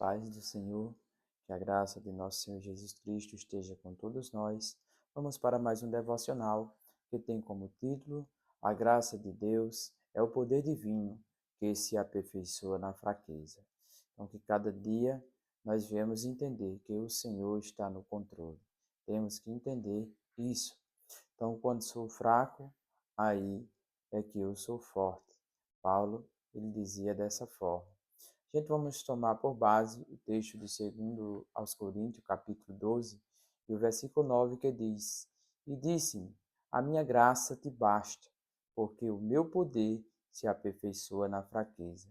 paz do Senhor, que a graça de nosso Senhor Jesus Cristo esteja com todos nós. Vamos para mais um devocional que tem como título: A graça de Deus é o poder divino que se aperfeiçoa na fraqueza. Então, que cada dia nós viemos entender que o Senhor está no controle. Temos que entender isso. Então, quando sou fraco, aí é que eu sou forte. Paulo, ele dizia dessa forma. Gente, vamos tomar por base o texto de 2 aos Coríntios, capítulo 12, e o versículo 9, que diz: E disse-me, a minha graça te basta, porque o meu poder se aperfeiçoa na fraqueza.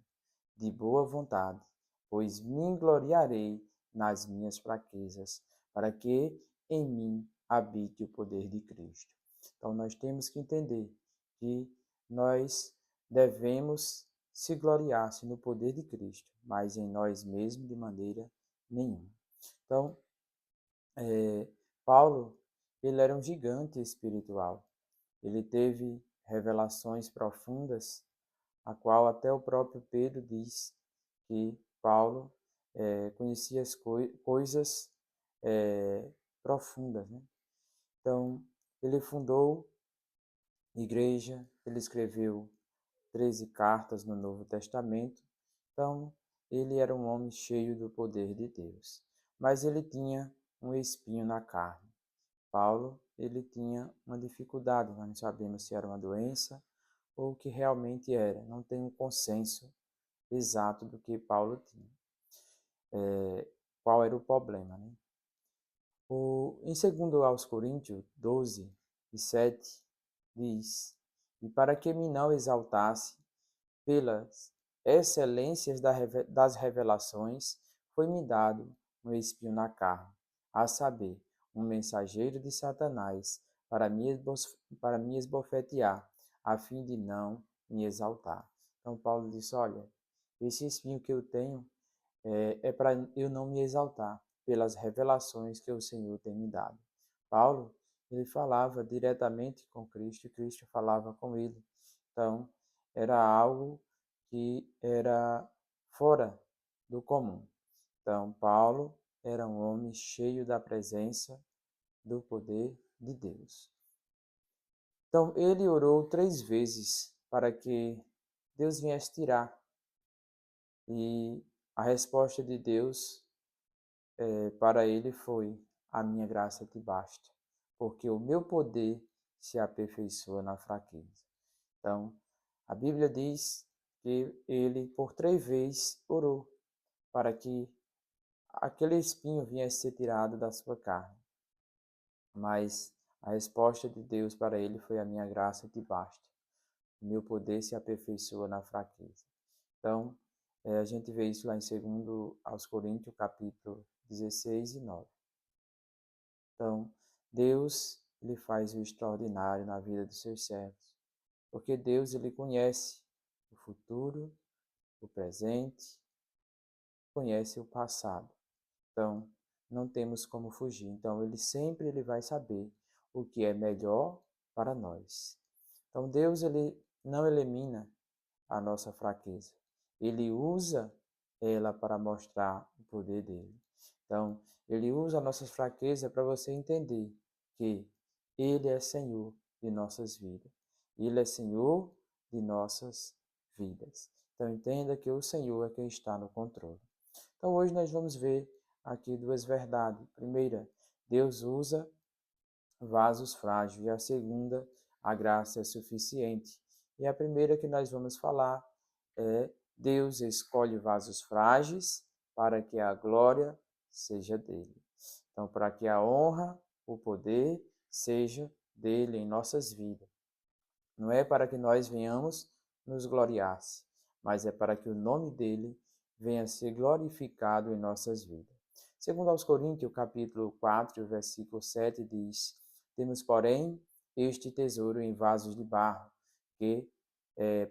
De boa vontade, pois me gloriarei nas minhas fraquezas, para que em mim habite o poder de Cristo. Então, nós temos que entender que nós devemos se gloriar-se no poder de Cristo, mas em nós mesmos de maneira nenhuma. Então, Paulo, ele era um gigante espiritual. Ele teve revelações profundas, a qual até o próprio Pedro diz que Paulo conhecia as coisas profundas, né? Então, ele fundou igreja, ele escreveu 13 cartas no Novo Testamento. Então, ele era um homem cheio do poder de Deus. Mas ele tinha um espinho na carne. Paulo, ele tinha uma dificuldade, nós não sabemos se era uma doença ou o que realmente era. Não tem um consenso exato do que Paulo tinha. Qual era o problema, né? Em 2 aos Coríntios 12, e 7, diz: E para que me não exaltasse pelas excelências das revelações, foi-me dado um espinho na carne, a saber, um mensageiro de Satanás, para me esbofetear, a fim de não me exaltar. Então Paulo disse: olha, esse espinho que eu tenho é para eu não me exaltar pelas revelações que o Senhor tem me dado. Paulo, ele falava diretamente com Cristo e Cristo falava com ele. Então, era algo que era fora do comum. Então, Paulo era um homem cheio da presença do poder de Deus. Então, ele orou 3 vezes para que Deus viesse tirar. E a resposta de Deus para ele foi: a minha graça te basta, porque o meu poder se aperfeiçoa na fraqueza. Então, a Bíblia diz que ele, por 3 vezes, orou para que aquele espinho viesse ser tirado da sua carne. Mas a resposta de Deus para ele foi: a minha graça te basta. O meu poder se aperfeiçoa na fraqueza. Então, a gente vê isso lá em 2 aos Coríntios, capítulo 16 e 9. Então, Deus, ele faz o extraordinário na vida dos seus servos, porque Deus, ele conhece o futuro, o presente, conhece o passado. Então, não temos como fugir. Então, ele vai saber o que é melhor para nós. Então, Deus, ele não elimina a nossa fraqueza. Ele usa ela para mostrar o poder dele. Então, ele usa a nossa fraqueza para você entender que ele é Senhor de nossas vidas. Ele é Senhor de nossas vidas. Então, entenda que o Senhor é quem está no controle. Então, hoje nós vamos ver aqui 2 verdades. Primeira, Deus usa vasos frágeis. E a segunda, a graça é suficiente. E a primeira que nós vamos falar é: Deus escolhe vasos frágeis para que a glória seja dele. Então, para que a honra, o poder seja dele em nossas vidas. Não é para que nós venhamos nos gloriar, mas é para que o nome dele venha a ser glorificado em nossas vidas. Segundo aos Coríntios, capítulo 4, versículo 7, diz: Temos, porém, este tesouro em vasos de barro, que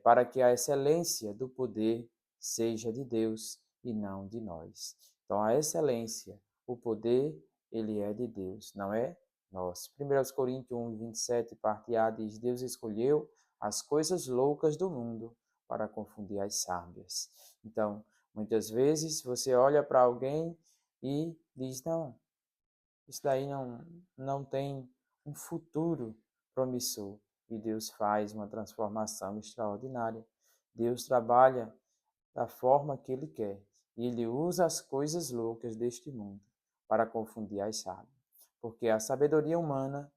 para que a excelência do poder seja de Deus e não de nós. Então, a excelência, o poder, ele é de Deus, não é nosso. 1 Coríntios 1, 27, parte A, diz: Deus escolheu as coisas loucas do mundo para confundir as sábias. Então, Muitas vezes você olha para alguém e diz: não, isso daí não tem um futuro promissor. E Deus faz uma transformação extraordinária. Deus trabalha da forma que Ele quer. E Ele usa as coisas loucas deste mundo para confundir as sábias. Porque a sabedoria humana,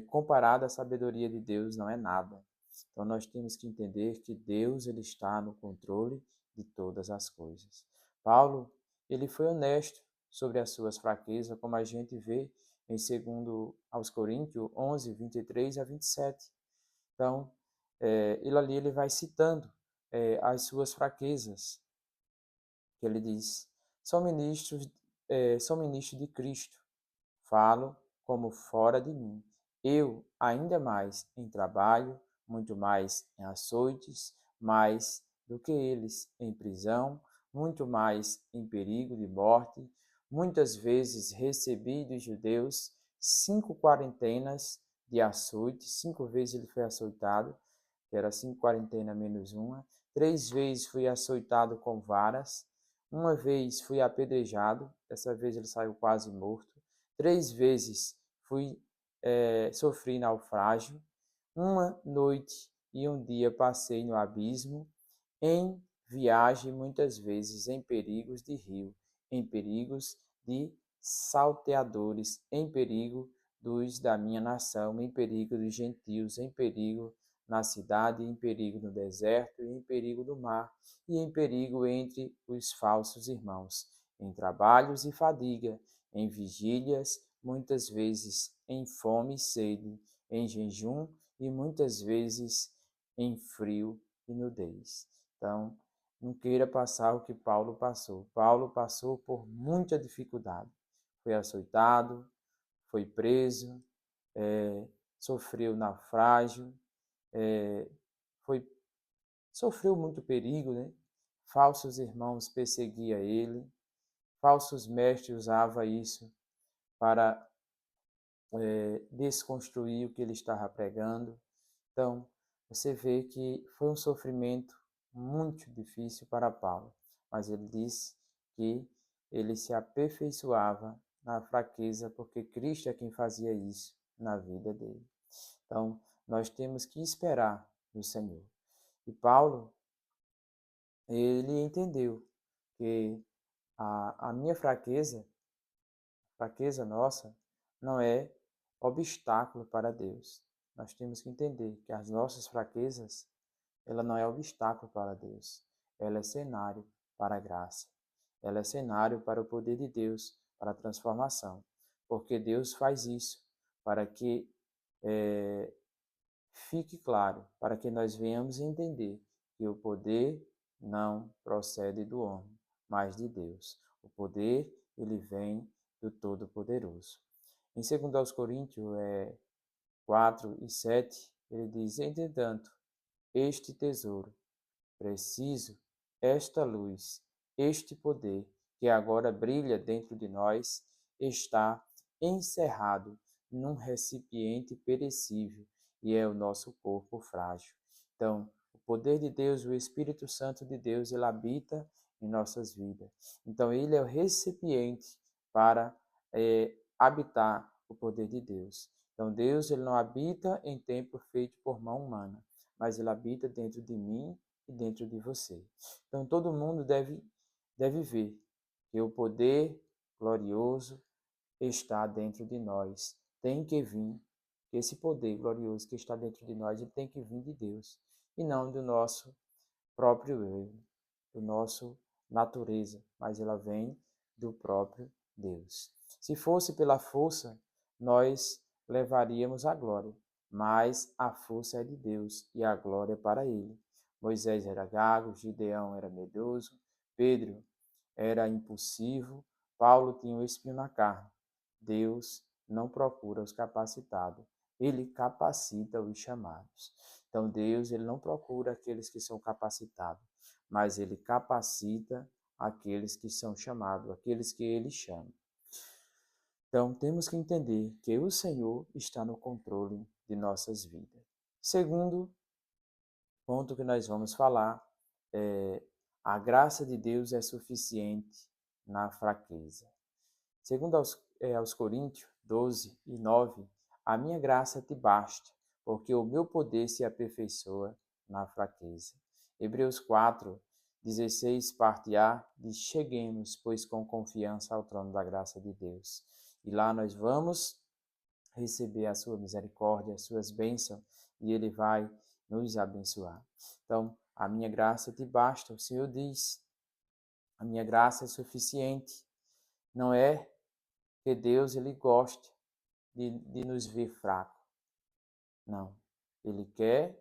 comparada à sabedoria de Deus, não é nada. Então nós temos que entender que Deus ele está no controle de todas as coisas. Paulo, ele foi honesto sobre as suas fraquezas, como a gente vê em 2 aos Coríntios 11, 23 a 27. Então, ele ali ele vai citando as suas fraquezas, que ele diz: sou ministro de Cristo, falo como fora de mim. Eu, ainda mais em trabalho, muito mais em açoites, mais do que eles em prisão, muito mais em perigo de morte. Muitas vezes recebi dos judeus 5 quarentenas de açoite, 5 vezes ele foi açoitado, que era 5 quarentenas menos uma. 3 vezes fui açoitado com varas. Uma vez fui apedrejado, dessa vez ele saiu quase morto. 3 vezes sofri naufrágio. Uma noite e um dia passei no abismo, em viagem muitas vezes em perigos de rio, em perigos de salteadores, em perigo dos da minha nação, em perigo dos gentios, em perigo na cidade, em perigo no deserto, em perigo do mar, e em perigo entre os falsos irmãos, em trabalhos e fadiga, em vigílias, muitas vezes em fome e sede, em jejum e muitas vezes em frio e nudez. Então, não queira passar o que Paulo passou. Paulo passou por muita dificuldade. Foi açoitado, foi preso, sofreu naufrágio, é, foi, sofreu muito perigo, né? Falsos irmãos perseguiam ele, falsos mestres usavam isso para desconstruir o que ele estava pregando. Então, você vê que foi um sofrimento muito difícil para Paulo, mas ele disse que ele se aperfeiçoava na fraqueza, porque Cristo é quem fazia isso na vida dele. Então, nós temos que esperar no Senhor. E Paulo, ele entendeu que a minha fraqueza nossa, não é obstáculo para Deus. Nós temos que entender que as nossas fraquezas, ela não é obstáculo para Deus. Ela é cenário para a graça. Ela é cenário para o poder de Deus, para a transformação. Porque Deus faz isso para que fique claro, para que nós venhamos entender que o poder não procede do homem, mas de Deus. O poder, ele vem do Todo-Poderoso. Em 2 Coríntios 4 e 7, ele diz: entretanto, este tesouro preciso, esta luz, este poder que agora brilha dentro de nós, está encerrado num recipiente perecível e é o nosso corpo frágil. Então, o poder de Deus, o Espírito Santo de Deus, ele habita em nossas vidas. Então, ele é o recipiente para habitar o poder de Deus. Então, Deus ele não habita em templo feito por mão humana, mas ele habita dentro de mim e dentro de você. Então, todo mundo deve ver que o poder glorioso está dentro de nós. Tem que vir, que esse poder glorioso que está dentro de nós, ele tem que vir de Deus, e não do nosso próprio eu, do nosso natureza, mas ela vem do próprio Deus. Se fosse pela força, nós levaríamos a glória, mas a força é de Deus e a glória é para ele. Moisés era gago, Gideão era medroso, Pedro era impulsivo, Paulo tinha um espinho na carne. Deus não procura os capacitados, ele capacita os chamados. Então Deus ele não procura aqueles que são capacitados, mas ele capacita aqueles que são chamados, aqueles que ele chama. Então temos que entender que o Senhor está no controle de nossas vidas. Segundo ponto que nós vamos falar é A graça de Deus é suficiente na fraqueza. Segundo aos Coríntios 12:9, a minha graça te basta, porque o meu poder se aperfeiçoa na fraqueza. Hebreus 4:16, parte A, diz: cheguemos, pois, com confiança ao trono da graça de Deus. E lá nós vamos receber a sua misericórdia, as suas bênçãos, e Ele vai nos abençoar. Então, a minha graça te basta, o Senhor diz. A minha graça é suficiente. Não é que Deus ele gosta de nos ver fracos. Não. Ele quer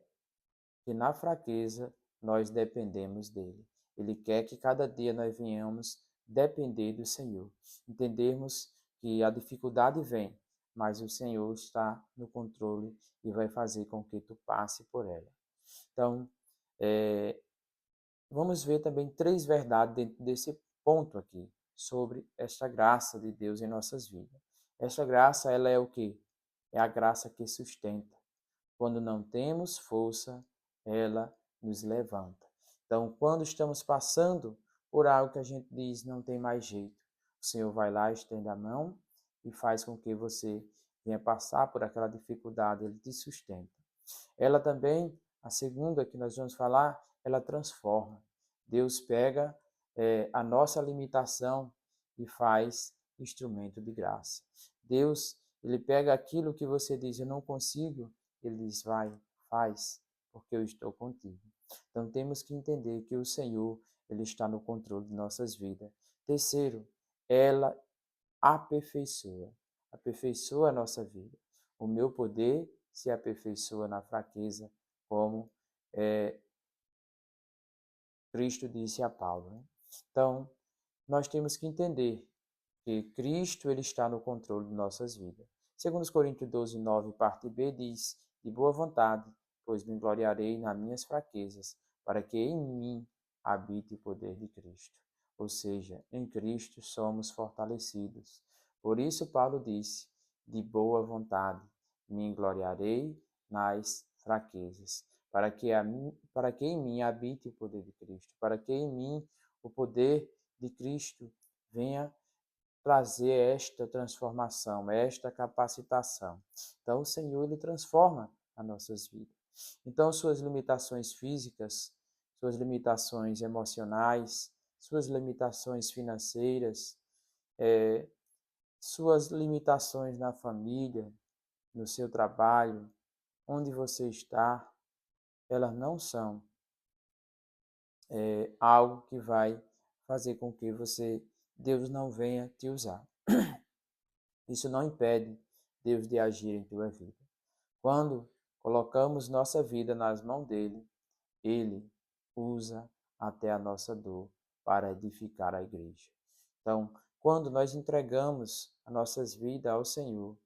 que na fraqueza nós dependemos dele. Ele quer que cada dia nós venhamos depender do Senhor. Entendermos que a dificuldade vem, mas o Senhor está no controle e vai fazer com que tu passe por ela. Então, vamos ver também 3 verdades dentro desse ponto aqui, sobre esta graça de Deus em nossas vidas. Esta graça, ela é o quê? É a graça que sustenta. Quando não temos força, ela nos levanta. Então, quando estamos passando por algo que a gente diz não tem mais jeito, o Senhor vai lá, estende a mão e faz com que você venha passar por aquela dificuldade, ele te sustenta. Ela também, a segunda que nós vamos falar, ela transforma. Deus pega a nossa limitação e faz instrumento de graça. Deus, ele pega aquilo que você diz, eu não consigo, ele diz, vai, faz, porque eu estou contigo. Então temos que entender que o Senhor, ele está no controle de nossas vidas. Terceiro, ela aperfeiçoa a nossa vida. O meu poder se aperfeiçoa na fraqueza, como Cristo disse a Paulo. Né? Então, nós temos que entender que Cristo ele está no controle de nossas vidas. Segundo os Coríntios 12:9, parte B, diz, de boa vontade, pois me gloriarei nas minhas fraquezas, para que em mim habite o poder de Cristo. Ou seja, em Cristo somos fortalecidos. Por isso Paulo disse, de boa vontade, me gloriarei nas fraquezas, para que em mim habite o poder de Cristo, para que em mim o poder de Cristo venha trazer esta transformação, esta capacitação. Então, o Senhor, ele transforma as nossas vidas. Então, suas limitações físicas, suas limitações emocionais, suas limitações financeiras, suas limitações na família, no seu trabalho, onde você está, elas não são algo que vai fazer com que Deus não venha te usar. Isso não impede Deus de agir em tua vida. Quando colocamos nossa vida nas mãos dele, ele usa até a nossa dor para edificar a igreja. Então, quando nós entregamos as nossas vidas ao Senhor,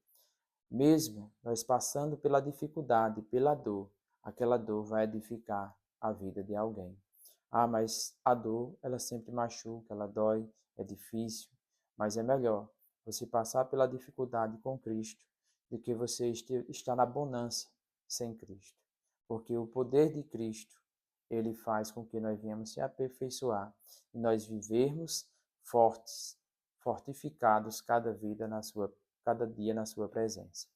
mesmo nós passando pela dificuldade, pela dor, aquela dor vai edificar a vida de alguém. Ah, mas a dor, ela sempre machuca, ela dói, é difícil, mas é melhor você passar pela dificuldade com Cristo do que você estar na bonança sem Cristo. Porque o poder de Cristo, ele faz com que nós venhamos se aperfeiçoar e nós vivermos fortes, fortificados cada dia na sua presença.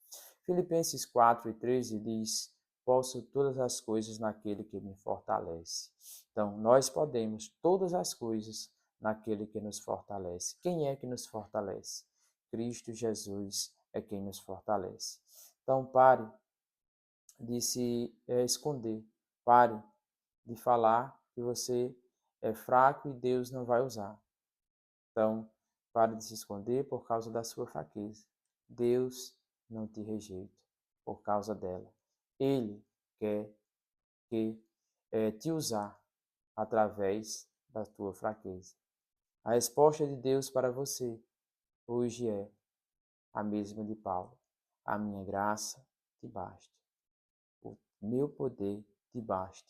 Filipenses 4:13 diz, posso todas as coisas naquele que me fortalece. Então, nós podemos todas as coisas naquele que nos fortalece. Quem é que nos fortalece? Cristo Jesus é quem nos fortalece. Então, pare de se esconder. Pare de falar que você é fraco e Deus não vai usar. Então, pare de se esconder por causa da sua fraqueza. Deus não te rejeita por causa dela. Ele quer te usar através da tua fraqueza. A resposta de Deus para você hoje é a mesma de Paulo. A minha graça te basta. O meu poder te basta.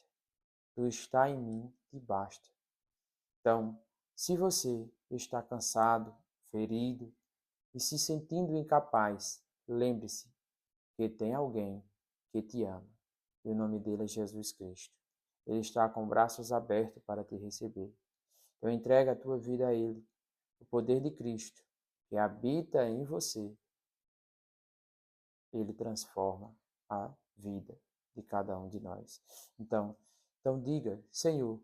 Tu está em mim, te basta. Então, se você está cansado, ferido e se sentindo incapaz, lembre-se que tem alguém que te ama. E o nome dele é Jesus Cristo. Ele está com braços abertos para te receber. Então entrega a tua vida a Ele. O poder de Cristo, que habita em você, Ele transforma a vida de cada um de nós. Então diga, Senhor,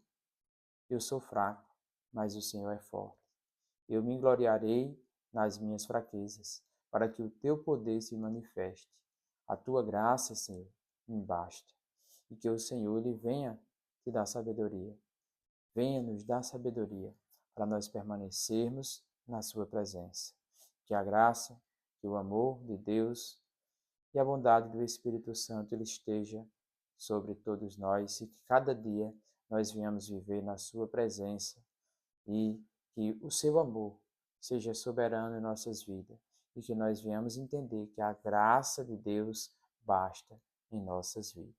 eu sou fraco, mas o Senhor é forte. Eu me gloriarei nas minhas fraquezas, para que o teu poder se manifeste. A tua graça, Senhor, me basta. E que o Senhor ele venha te dar sabedoria. Venha nos dar sabedoria para nós permanecermos na sua presença. Que a graça, que o amor de Deus e a bondade do Espírito Santo ele esteja sobre todos nós e que cada dia nós venhamos viver na sua presença e que o seu amor seja soberano em nossas vidas e que nós venhamos entender que a graça de Deus basta em nossas vidas.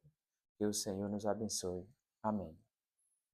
Que o Senhor nos abençoe. Amém.